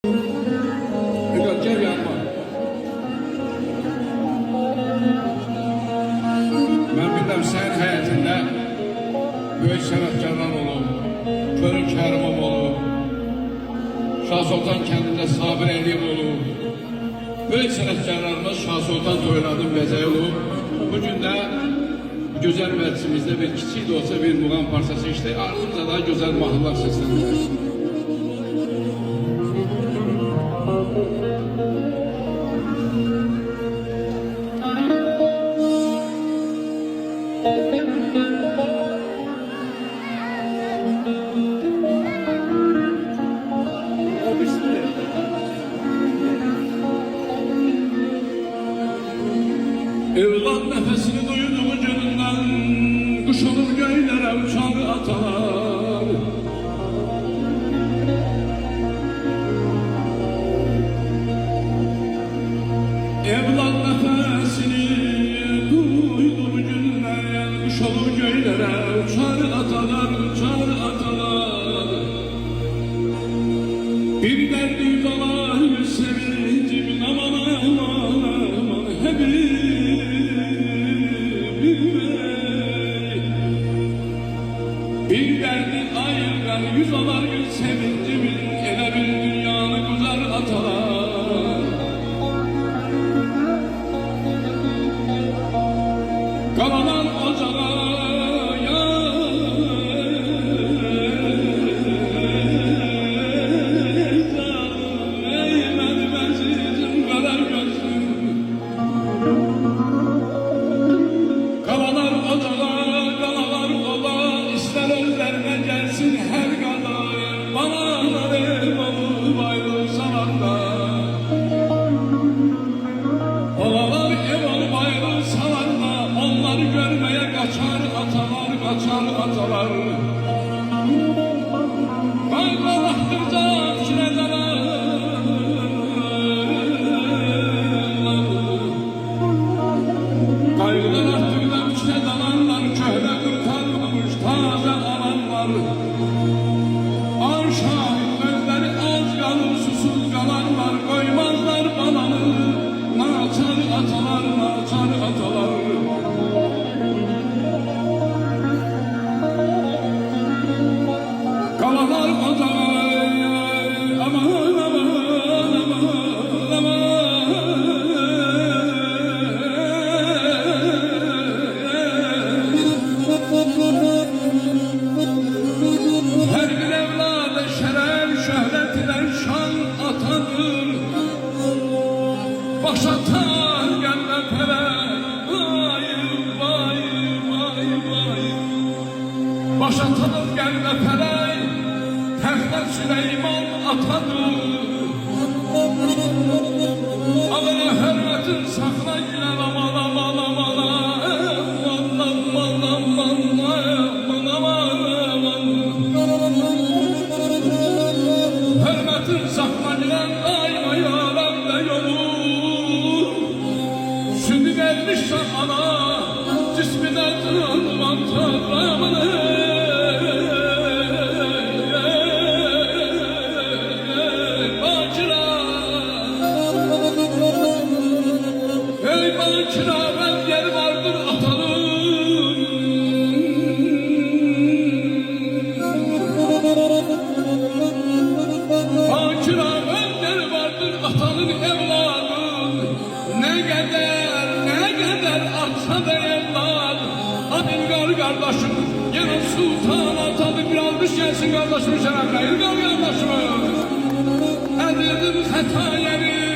Gel yanıma. Ben bilmem sen hayatında büyük sanatkarlar olub, Körün Kərimov olub, Şah Sultan kəndində Sabir Əliyev olub, büyük sanatkarlarımız Şah Sultan Toyladın bəzəyi olub. Bugün də güzel məclisimizdə bir kiçik de olsa bir muğam parçası işte ardımca daha güzel mahnılar səsləndirir. Evlat nefesini duyduğu gününden kuş olur göylere uçar atalar. Evlat nefesini duyduğu gününden kuş olur göylere uçar atalar, uçar atalar. Bir derdi yüzalar sevincimin aman aman aman hepimiz. Bir derdi ayırgan yüz olar gün sevincimin ele bir dünyanı güzel atalar. Kalanan ocağa ya ey benim azizim kadar gözlüm. Kalanar ocağa gelsin her kadar bana ev olur ayrılsalar da. Oğalar ev olup ayrılsalar da onları görmeye kaçar atalar, kaçar atalar. Kaybolaktırca kiredeler, kaybolaktırca kiredelerler, köhne kurtarmamış taze alanlar. Ar şahit gözleri az kalır, susuz kalanlar, koymazlar bananı, naçar atalar, naçar atalar. Kalalar ocağı, aman aman aman aman. Her bir evladı şeref, şöhret ile şan atadır. Başatan gelmetlere vay vay vay vay. Başatanın gelmetlere Tehter Süleyman atadır. Ağına hürmetin saklayla aman aman aman aman aman aman aman. Hürmetin saklanan daima yalanla yolu. Sütü vermişse ana cismine tırman tanrımını. Bakira ey bakira ben yer vardır atalım. Bakira önder vardır atanın evladı. Ne kadar atsa da evlad. Adilgar kardeşim yarın sultan atadı bir almış gelsin kardeşim şerefle. İlgar kardeşim edirdim hata yeri.